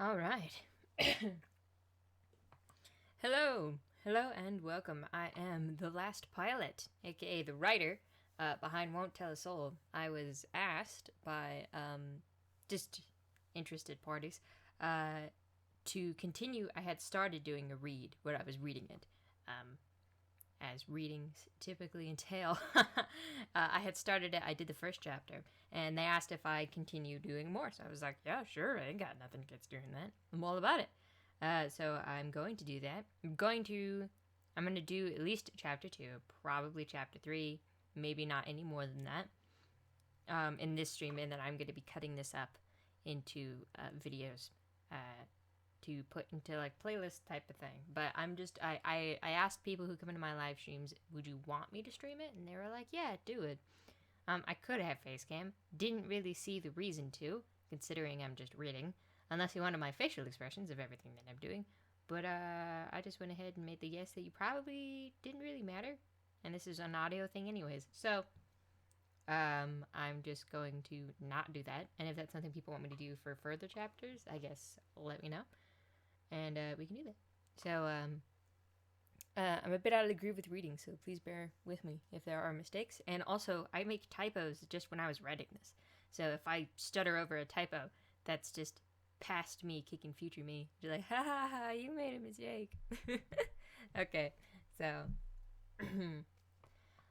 All right. Hello. Hello and welcome. I am the last pilot, aka the writer behind Won't Tell a Soul. I was asked by just interested parties to continue. I had started doing a read where I was reading it. As readings typically entail. I had started it, I did the first chapter, and they asked if I'd continue doing more. So I was like, yeah, sure, I ain't got nothing against doing that. I'm all about it. So I'm going to do that. I'm going to do at least chapter 2, probably chapter 3, maybe not any more than that, in this stream, and then I'm going to be cutting this up into videos to put into like playlist type of thing. But I asked people who come into my live streams, would you want me to stream it? And they were like, yeah, do it. I could have face cam. Didn't really see the reason to, considering I'm just reading, unless you wanted my facial expressions of everything that I'm doing. But I just went ahead and made the guess that you probably didn't really matter. And this is an audio thing anyways. So I'm just going to not do that. And if that's something people want me to do for further chapters, I guess let me know. And we can do that. So I'm a bit out of the groove with reading, so please bear with me if there are mistakes. And also, I make typos just when I was writing this. So if I stutter over a typo, that's just past me kicking future me. Just like, ha ha ha, you made a mistake. Okay, so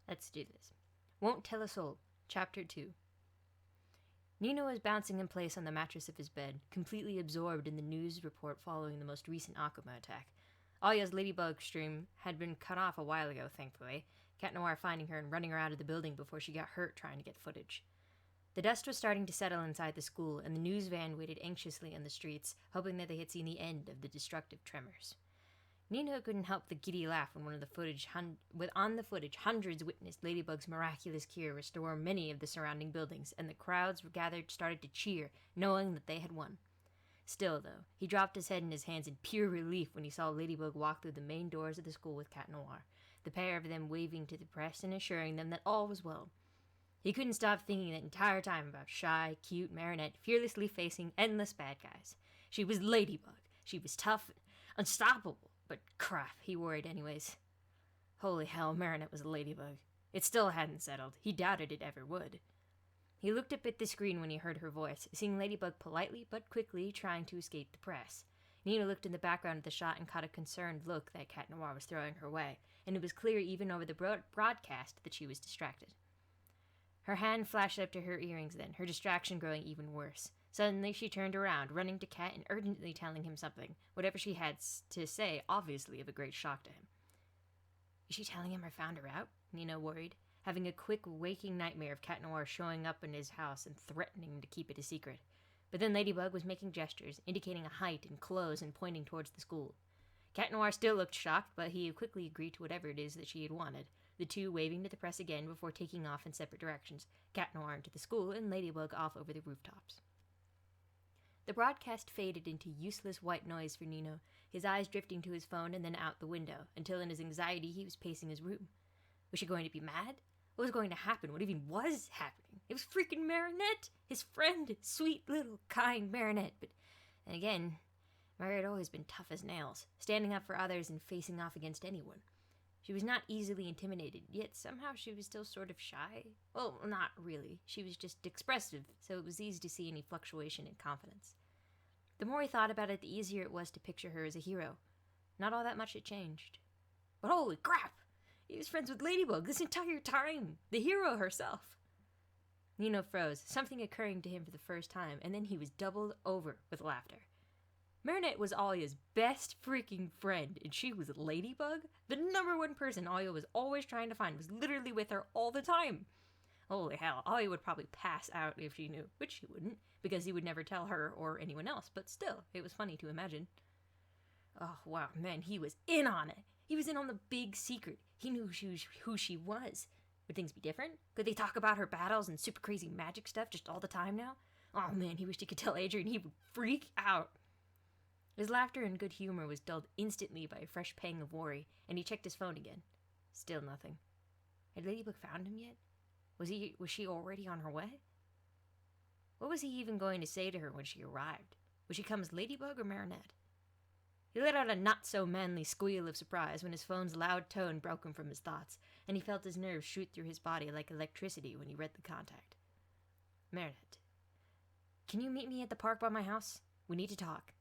let's do this. Won't Tell a Soul, Chapter 2. Nino was bouncing in place on the mattress of his bed, completely absorbed in the news report following the most recent Akuma attack. Aya's ladybug stream had been cut off a while ago, thankfully, Cat Noir finding her and running her out of the building before she got hurt trying to get footage. The dust was starting to settle inside the school, and the news van waited anxiously on the streets, hoping that they had seen the end of the destructive tremors. Nino couldn't help the giddy laugh when on the footage, hundreds witnessed Ladybug's miraculous cure restore many of the surrounding buildings, and the crowds gathered started to cheer, knowing that they had won. Still, though, he dropped his head in his hands in pure relief when he saw Ladybug walk through the main doors of the school with Cat Noir, the pair of them waving to the press and assuring them that all was well. He couldn't stop thinking that entire time about shy, cute Marinette fearlessly facing endless bad guys. She was Ladybug. She was tough, unstoppable. But crap, he worried anyways. Holy hell, Marinette was a ladybug. It still hadn't settled. He doubted it ever would. He looked up at the screen when he heard her voice, seeing Ladybug politely but quickly trying to escape the press. Nina looked in the background of the shot and caught a concerned look that Cat Noir was throwing her way, and it was clear even over the broadcast that she was distracted. Her hand flashed up to her earrings then, her distraction growing even worse. Suddenly she turned around, running to Cat and urgently telling him something, whatever she had to say obviously of a great shock to him. Is she telling him I found her out? Nina worried, having a quick waking nightmare of Cat Noir showing up in his house and threatening to keep it a secret. But then Ladybug was making gestures, indicating a height and clothes and pointing towards the school. Cat Noir still looked shocked, but he quickly agreed to whatever it is that she had wanted, the two waving to the press again before taking off in separate directions, Cat Noir into the school and Ladybug off over the rooftops. The broadcast faded into useless white noise for Nino, his eyes drifting to his phone and then out the window, until in his anxiety he was pacing his room. Was she going to be mad? What was going to happen? What even was happening? It was freaking Marinette! His friend! Sweet little, kind Marinette. But then again, Mary had always been tough as nails, standing up for others and facing off against anyone. She was not easily intimidated, yet somehow she was still sort of shy. Well, not really. She was just expressive, so it was easy to see any fluctuation in confidence. The more he thought about it, the easier it was to picture her as a hero. Not all that much had changed. But holy crap! He was friends with Ladybug this entire time! The hero herself! Nino froze, something occurring to him for the first time, and then he was doubled over with laughter. Marinette was Alia's best freaking friend, and she was Ladybug? The number one person Alia was always trying to find was literally with her all the time. Holy hell, Alia would probably pass out if she knew, which she wouldn't, because he would never tell her or anyone else, but still, it was funny to imagine. Oh, wow, man, he was in on it. He was in on the big secret. He knew who she was. Would things be different? Could they talk about her battles and super crazy magic stuff just all the time now? Oh, man, he wished he could tell Adrian. He would freak out. His laughter and good humor was dulled instantly by a fresh pang of worry, and he checked his phone again. Still nothing. Had Ladybug found him yet? Was she already on her way? What was he even going to say to her when she arrived? Would she come as Ladybug or Marinette? He let out a not-so-manly squeal of surprise when his phone's loud tone broke him from his thoughts, and he felt his nerves shoot through his body like electricity when he read the contact. Marinette. Can you meet me at the park by my house? We need to talk.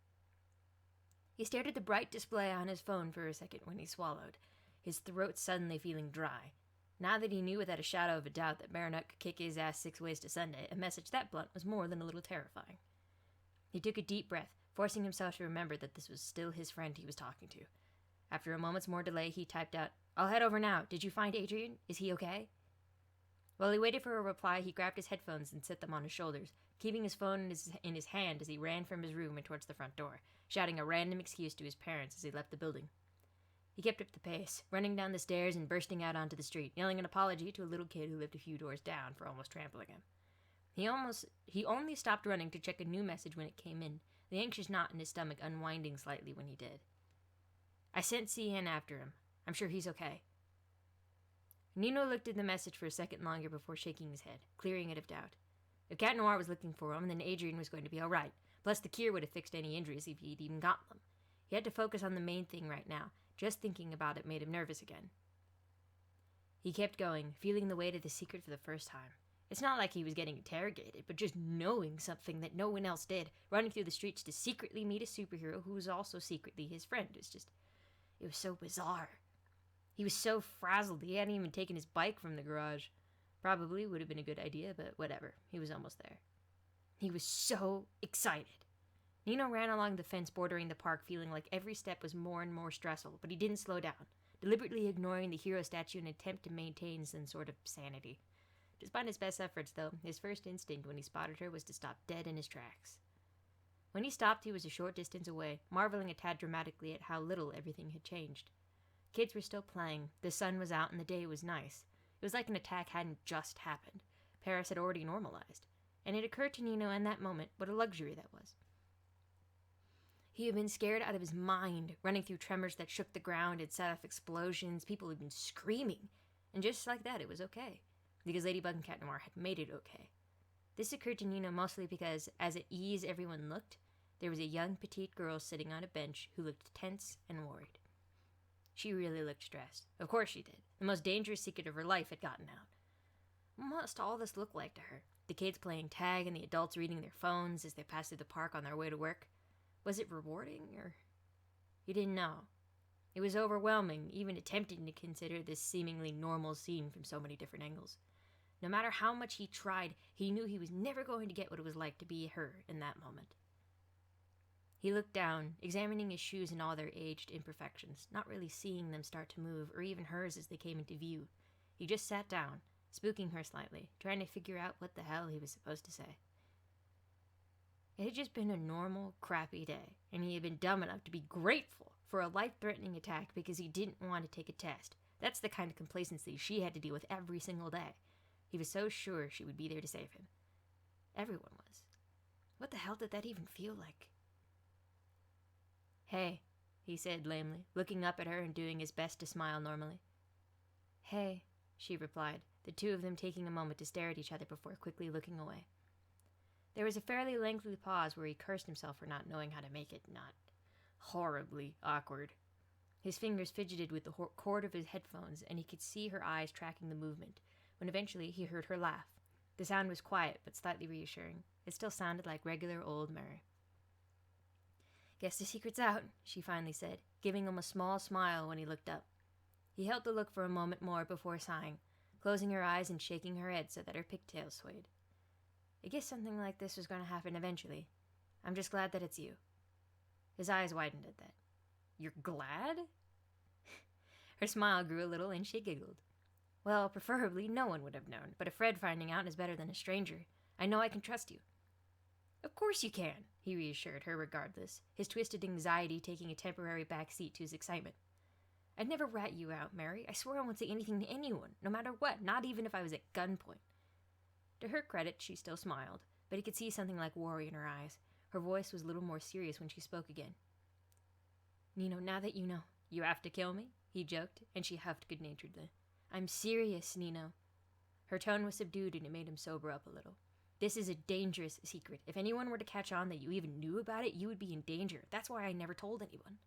He stared at the bright display on his phone for a second when he swallowed, his throat suddenly feeling dry. Now that he knew without a shadow of a doubt that Marinette could kick his ass 6 ways to Sunday, a message that blunt was more than a little terrifying. He took a deep breath, forcing himself to remember that this was still his friend he was talking to. After a moment's more delay, he typed out, I'll head over now. Did you find Adrien? Is he okay? While he waited for a reply, he grabbed his headphones and set them on his shoulders, keeping his phone in his hand as he ran from his room and towards the front door, shouting a random excuse to his parents as he left the building. He kept up the pace, running down the stairs and bursting out onto the street, yelling an apology to a little kid who lived a few doors down for almost trampling him. He only stopped running to check a new message when it came in, the anxious knot in his stomach unwinding slightly when he did. I sent CN after him. I'm sure he's okay. Nino looked at the message for a second longer before shaking his head, clearing it of doubt. If Cat Noir was looking for him, then Adrien was going to be all right. Plus, the cure would have fixed any injuries if he'd even gotten them. He had to focus on the main thing right now. Just thinking about it made him nervous again. He kept going, feeling the weight of the secret for the first time. It's not like he was getting interrogated, but just knowing something that no one else did, running through the streets to secretly meet a superhero who was also secretly his friend. It was so bizarre. He was so frazzled he hadn't even taken his bike from the garage. Probably would have been a good idea, but whatever. He was almost there. He was so excited. Nino ran along the fence bordering the park, feeling like every step was more and more stressful, but he didn't slow down, deliberately ignoring the hero statue in an attempt to maintain some sort of sanity. Despite his best efforts, though, his first instinct when he spotted her was to stop dead in his tracks. When he stopped, he was a short distance away, marveling a tad dramatically at how little everything had changed. Kids were still playing, the sun was out, and the day was nice. It was like an attack hadn't just happened. Paris had already normalized, and it occurred to Nino in that moment what a luxury that was. He had been scared out of his mind, running through tremors that shook the ground and set off explosions. People had been screaming, and just like that, it was okay, because Ladybug and Cat Noir had made it okay. This occurred to Nino mostly because, as at ease everyone looked, there was a young petite girl sitting on a bench who looked tense and worried. She really looked stressed. Of course she did. The most dangerous secret of her life had gotten out. What must all this look like to her? The kids playing tag and the adults reading their phones as they passed through the park on their way to work? Was it rewarding, or... He didn't know. It was overwhelming, even attempting to consider this seemingly normal scene from so many different angles. No matter how much he tried, he knew he was never going to get what it was like to be her in that moment. He looked down, examining his shoes and all their aged imperfections, not really seeing them start to move, or even hers as they came into view. He just sat down, spooking her slightly, trying to figure out what the hell he was supposed to say. It had just been a normal, crappy day, and he had been dumb enough to be grateful for a life-threatening attack because he didn't want to take a test. That's the kind of complacency she had to deal with every single day. He was so sure she would be there to save him. Everyone was. What the hell did that even feel like? Hey, he said lamely, looking up at her and doing his best to smile normally. Hey, she replied, the two of them taking a moment to stare at each other before quickly looking away. There was a fairly lengthy pause where he cursed himself for not knowing how to make it not horribly awkward. His fingers fidgeted with the cord of his headphones, and he could see her eyes tracking the movement, when eventually he heard her laugh. The sound was quiet, but slightly reassuring. It still sounded like regular old Mary. Guess the secret's out, she finally said, giving him a small smile when he looked up. He held the look for a moment more before sighing, closing her eyes and shaking her head so that her pigtails swayed. I guess something like this was going to happen eventually. I'm just glad that it's you. His eyes widened at that. You're glad? Her smile grew a little and she giggled. Well, preferably no one would have known, but a Fred finding out is better than a stranger. I know I can trust you. Of course you can, he reassured her regardless, his twisted anxiety taking a temporary back seat to his excitement. I'd never rat you out, Mary. I swear I won't say anything to anyone, no matter what, not even if I was at gunpoint. To her credit, she still smiled, but he could see something like worry in her eyes. Her voice was a little more serious when she spoke again. Nino, now that you know, you have to kill me? He joked, and she huffed good-naturedly. I'm serious, Nino. Her tone was subdued and it made him sober up a little. This is a dangerous secret. If anyone were to catch on that you even knew about it, you would be in danger. That's why I never told anyone."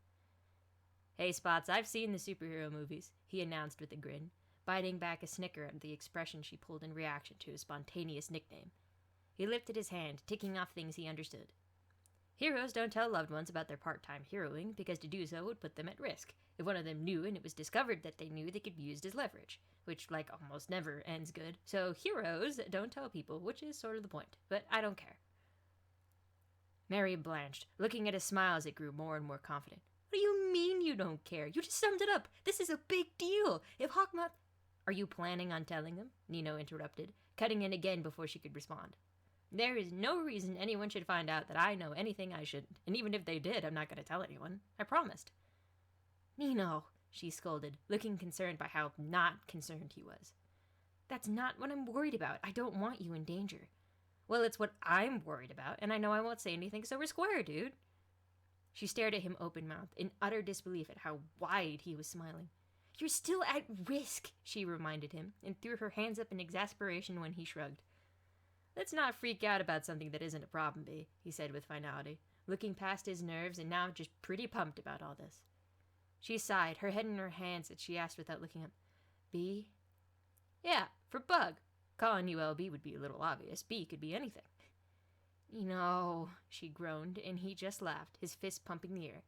"Hey, Spots, I've seen the superhero movies," he announced with a grin, biting back a snicker at the expression she pulled in reaction to his spontaneous nickname. He lifted his hand, ticking off things he understood. "Heroes don't tell loved ones about their part-time heroing, because to do so would put them at risk. If one of them knew and it was discovered that they knew, they could be used as leverage, which, like, almost never ends good. So heroes don't tell people, which is sort of the point. But I don't care." Mary blanched, looking at his smile as it grew more and more confident. "What do you mean you don't care? You just summed it up. This is a big deal. If Hawkmoth—" "Are you planning on telling him?" Nino interrupted, cutting in again before she could respond. "There is no reason anyone should find out that I know anything I shouldn't, and even if they did, I'm not going to tell anyone. I promised." "Nino," she scolded, looking concerned by how not concerned he was. "That's not what I'm worried about. I don't want you in danger." "Well, it's what I'm worried about, and I know I won't say anything, so we're square, dude." She stared at him open-mouthed, in utter disbelief at how wide he was smiling. "You're still at risk," she reminded him, and threw her hands up in exasperation when he shrugged. "Let's not freak out about something that isn't a problem, B," he said with finality, looking past his nerves and now just pretty pumped about all this. She sighed, her head in her hands, as she asked without looking up, "B?" "Yeah, for Bug. Calling you LB would be a little obvious. B could be anything." "No," she groaned, and he just laughed, his fist pumping the air.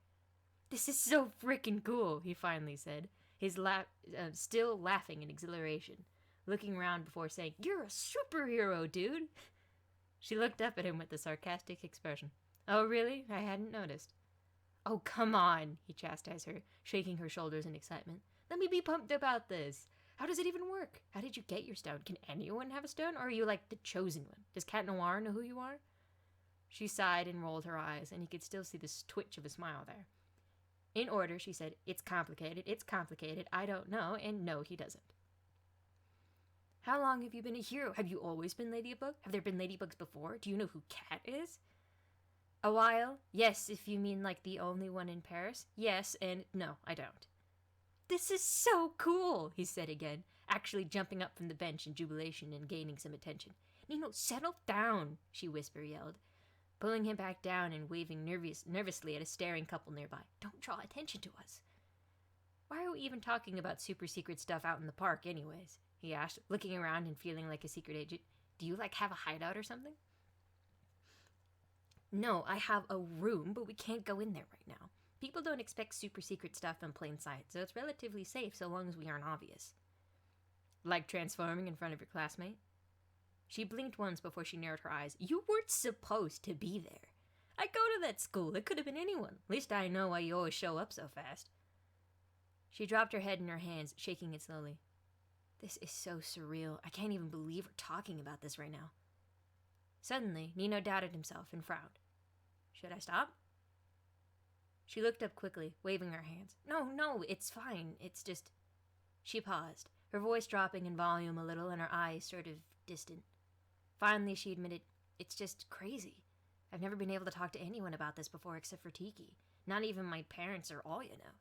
"This is so frickin' cool," he finally said, his still laughing in exhilaration, looking around before saying, "You're a superhero, dude." She looked up at him with a sarcastic expression. "Oh, really? I hadn't noticed." "Oh, come on," he chastised her, shaking her shoulders in excitement. "Let me be pumped about this. How does it even work? How did you get your stone? Can anyone have a stone, or are you like the chosen one? Does Cat Noir know who you are?" She sighed and rolled her eyes, and he could still see the twitch of a smile there. In order, she said, it's complicated, I don't know, and no, he doesn't." "How long have you been a hero? Have you always been Ladybug? Have there been Ladybugs before? Do you know who Cat is?" "A while. Yes, if you mean like the only one in Paris. Yes, and no, I don't." "This is so cool," he said again, actually jumping up from the bench in jubilation and gaining some attention. "Nino, settle down," she yelled, pulling him back down and waving nervously at a staring couple nearby. "Don't draw attention to us." "Why are we even talking about super secret stuff out in the park anyways?" he asked, looking around and feeling like a secret agent. "Do you, have a hideout or something?" "No, I have a room, but we can't go in there right now. People don't expect super secret stuff in plain sight, so it's relatively safe so long as we aren't obvious." "Like transforming in front of your classmate?" She blinked once before she narrowed her eyes. "You weren't supposed to be there. I go to that school. It could have been anyone. At least I know why you always show up so fast." She dropped her head in her hands, shaking it slowly. "This is so surreal. I can't even believe we're talking about this right now." Suddenly, Nino doubted himself and frowned. "Should I stop?" She looked up quickly, waving her hands. No, it's fine. It's just..." She paused, her voice dropping in volume a little and her eyes sort of distant. Finally, she admitted, "It's just crazy. I've never been able to talk to anyone about this before except for Tiki. Not even my parents or all you know."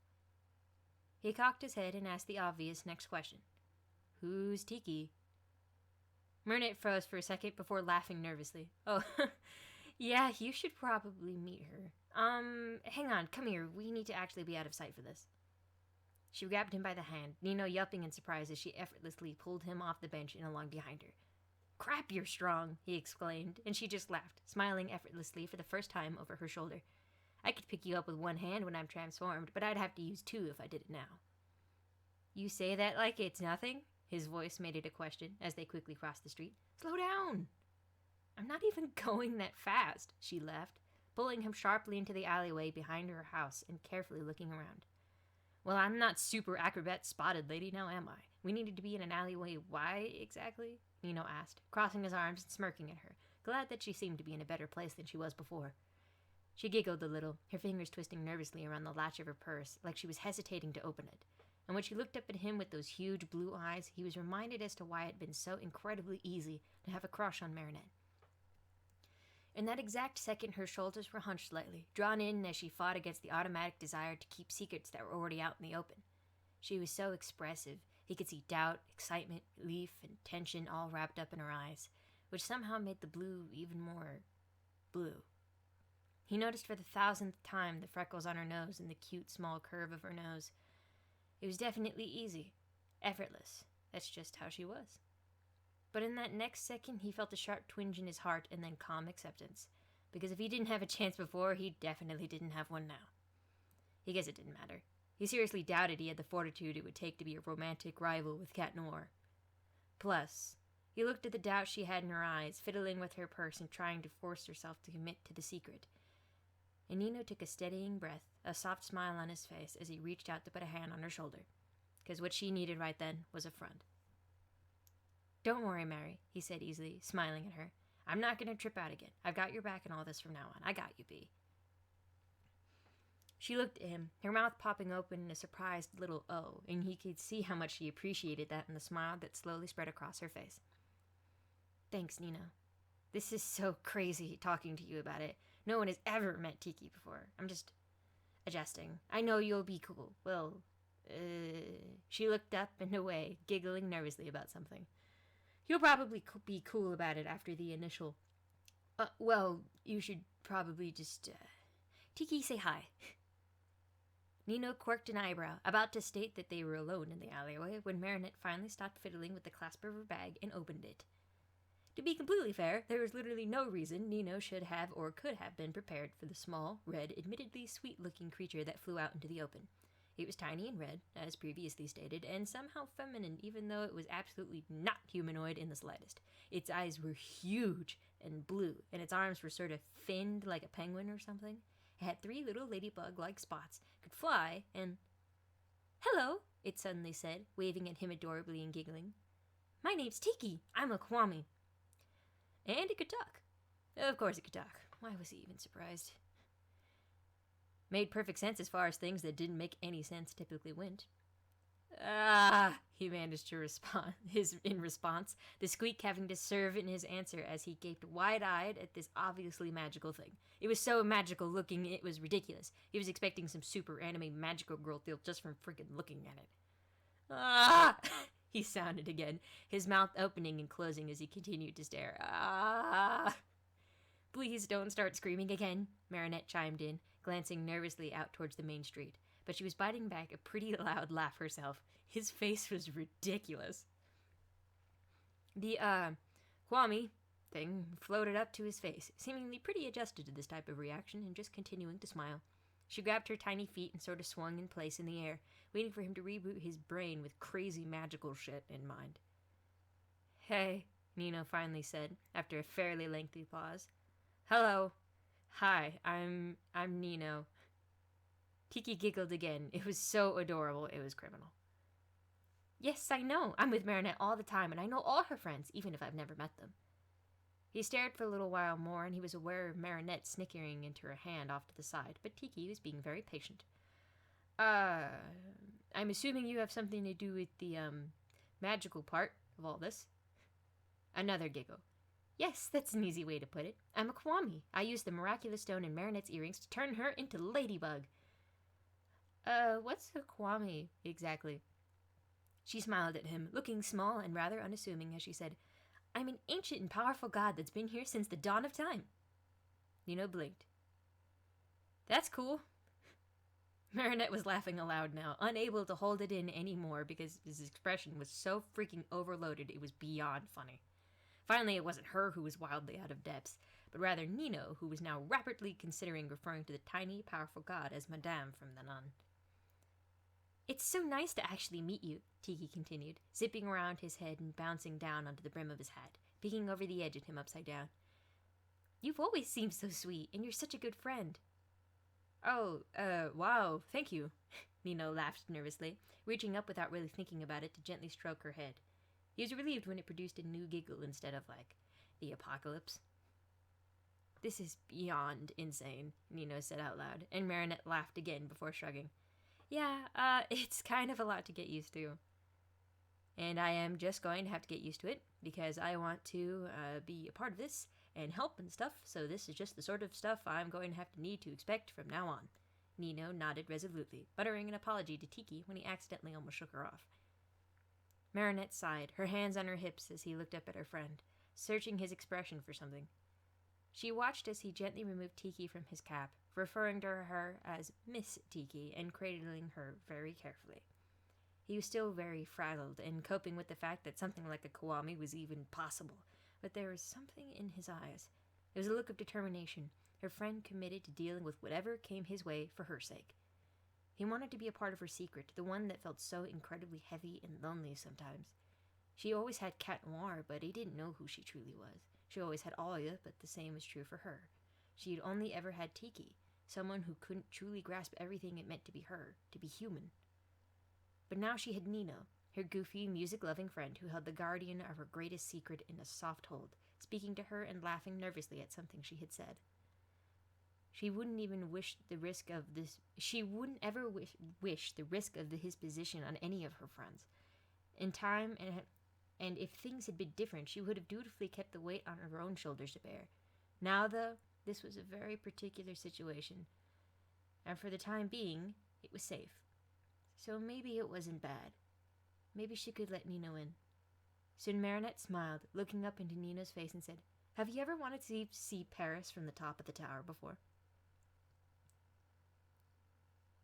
He cocked his head and asked the obvious next question. "Who's Tiki?" Myrnit froze for a second before laughing nervously. "Oh, yeah, you should probably meet her. Hang on, come here. We need to actually be out of sight for this." She grabbed him by the hand, Nino yelping in surprise as she effortlessly pulled him off the bench and along behind her. "Crap, you're strong," he exclaimed, and she just laughed, smiling effortlessly for the first time over her shoulder. "I could pick you up with one hand when I'm transformed, but I'd have to use two if I did it now." "You say that like it's nothing?" His voice made it a question as they quickly crossed the street. "Slow down." "I'm not even going that fast," she laughed, pulling him sharply into the alleyway behind her house and carefully looking around. "Well, I'm not super acrobat spotted lady, now am I? We needed to be in an alleyway. Why exactly?" Nino asked, crossing his arms and smirking at her, glad that she seemed to be in a better place than she was before. She giggled a little, her fingers twisting nervously around the latch of her purse, like she was hesitating to open it. And when she looked up at him with those huge blue eyes, he was reminded as to why it had been so incredibly easy to have a crush on Marinette. In that exact second, her shoulders were hunched slightly, drawn in as she fought against the automatic desire to keep secrets that were already out in the open. She was so expressive. He could see doubt, excitement, relief, and tension all wrapped up in her eyes, which somehow made the blue even more blue. He noticed for the 1,000th time the freckles on her nose and the cute small curve of her nose. It was definitely easy, effortless. That's just how she was. But in that next second, he felt a sharp twinge in his heart and then calm acceptance. Because if he didn't have a chance before, he definitely didn't have one now. He guessed it didn't matter. He seriously doubted he had the fortitude it would take to be a romantic rival with Cat Noir. Plus, he looked at the doubt she had in her eyes, fiddling with her purse and trying to force herself to commit to the secret. And Nino took a steadying breath, a soft smile on his face as he reached out to put a hand on her shoulder. Because what she needed right then was a friend. "Don't worry, Mary," he said easily, smiling at her. "I'm not going to trip out again. I've got your back in all this from now on. I got you, Bee." She looked at him, her mouth popping open in a surprised little "oh," and he could see how much she appreciated that in the smile that slowly spread across her face. "Thanks, Nino. This is so crazy talking to you about it. No one has ever met Tiki before. I'm just adjusting. I know you'll be cool. Well, She looked up and away, giggling nervously about something. "You'll probably be cool about it after the initial... well, you should probably just... Tiki, say hi." Nino quirked an eyebrow, about to state that they were alone in the alleyway, when Marinette finally stopped fiddling with the clasp of her bag and opened it. To be completely fair, there was literally no reason Nino should have or could have been prepared for the small, red, admittedly sweet-looking creature that flew out into the open. It was tiny and red, as previously stated, and somehow feminine, even though it was absolutely not humanoid in the slightest. Its eyes were huge and blue, and its arms were sort of finned like a penguin or something. It had 3 little ladybug-like spots, could fly, and... "Hello," it suddenly said, waving at him adorably and giggling. "My name's Tiki. I'm a Kwami." And it could talk. Of course it could talk. Why was he even surprised? Made perfect sense as far as things that didn't make any sense typically went. "Ah," he managed to respond. In response, the squeak having to serve in his answer as he gaped wide-eyed at this obviously magical thing. It was so magical looking it was ridiculous. He was expecting some super anime magical girl deal just from freaking looking at it. "Ah!" he sounded again, his mouth opening and closing as he continued to stare. "Ah!" "Please don't start screaming again," Marinette chimed in, glancing nervously out towards the main street. But she was biting back a pretty loud laugh herself. His face was ridiculous. The, Kwami thing floated up to his face, seemingly pretty adjusted to this type of reaction and just continuing to smile. She grabbed her tiny feet and sort of swung in place in the air, waiting for him to reboot his brain with crazy magical shit in mind. "Hey," Nino finally said, after a fairly lengthy pause. "Hello. Hi, I'm Nino." Tiki giggled again. It was so adorable, it was criminal. "Yes, I know. I'm with Marinette all the time, and I know all her friends, even if I've never met them." He stared for a little while more, and he was aware of Marinette snickering into her hand off to the side, but Tiki was being very patient. I'm assuming you have something to do with the, magical part of all this?" Another giggle. "Yes, that's an easy way to put it. I'm a Kwami. I used the miraculous stone in Marinette's earrings to turn her into Ladybug." What's a Kwami, exactly?" She smiled at him, looking small and rather unassuming as she said, "I'm an ancient and powerful god that's been here since the dawn of time." Nino blinked. "That's cool." Marinette was laughing aloud now, unable to hold it in anymore because his expression was so freaking overloaded it was beyond funny. Finally, it wasn't her who was wildly out of depths, but rather Nino, who was now rapidly considering referring to the tiny, powerful god as Madame from then on. "It's so nice to actually meet you," Tiki continued, zipping around his head and bouncing down onto the brim of his hat, peeking over the edge at him upside down. "You've always seemed so sweet, and you're such a good friend." "Oh, wow, thank you," Nino laughed nervously, reaching up without really thinking about it to gently stroke her head. He was relieved when it produced a new giggle instead of, like, the apocalypse. "This is beyond insane," Nino said out loud, and Marinette laughed again before shrugging. "Yeah, it's kind of a lot to get used to. And I am just going to have to get used to it, because I want to be a part of this and help and stuff, so this is just the sort of stuff I'm going to have to need to expect from now on." Nino nodded resolutely, muttering an apology to Tiki when he accidentally almost shook her off. Marinette sighed, her hands on her hips as he looked up at her friend. searching his expression for something. She watched as he gently removed Tiki from his cap, referring to her as Miss Tiki and cradling her very carefully. He was still very frazzled and coping with the fact that something like a Kiwami was even possible, but there was something in his eyes. It was a look of determination, her friend committed to dealing with whatever came his way for her sake. He wanted to be a part of her secret, the one that felt so incredibly heavy and lonely sometimes. She always had Cat Noir, but he didn't know who she truly was. She always had Alia, but the same was true for her. She had only ever had Tiki, someone who couldn't truly grasp everything it meant to be her, to be human. But now she had Nino, her goofy, music-loving friend who held the guardian of her greatest secret in a soft hold, speaking to her and laughing nervously at something she had said. She wouldn't even wish the risk of this. She wouldn't ever wish the risk of his position on any of her friends. In time, and if things had been different, she would have dutifully kept the weight on her own shoulders to bear. Now, though, this was a very particular situation, and for the time being, it was safe. So maybe it wasn't bad. Maybe she could let Nino in. Soon Marinette smiled, looking up into Nino's face and said, "Have you ever wanted to see Paris from the top of the tower before?"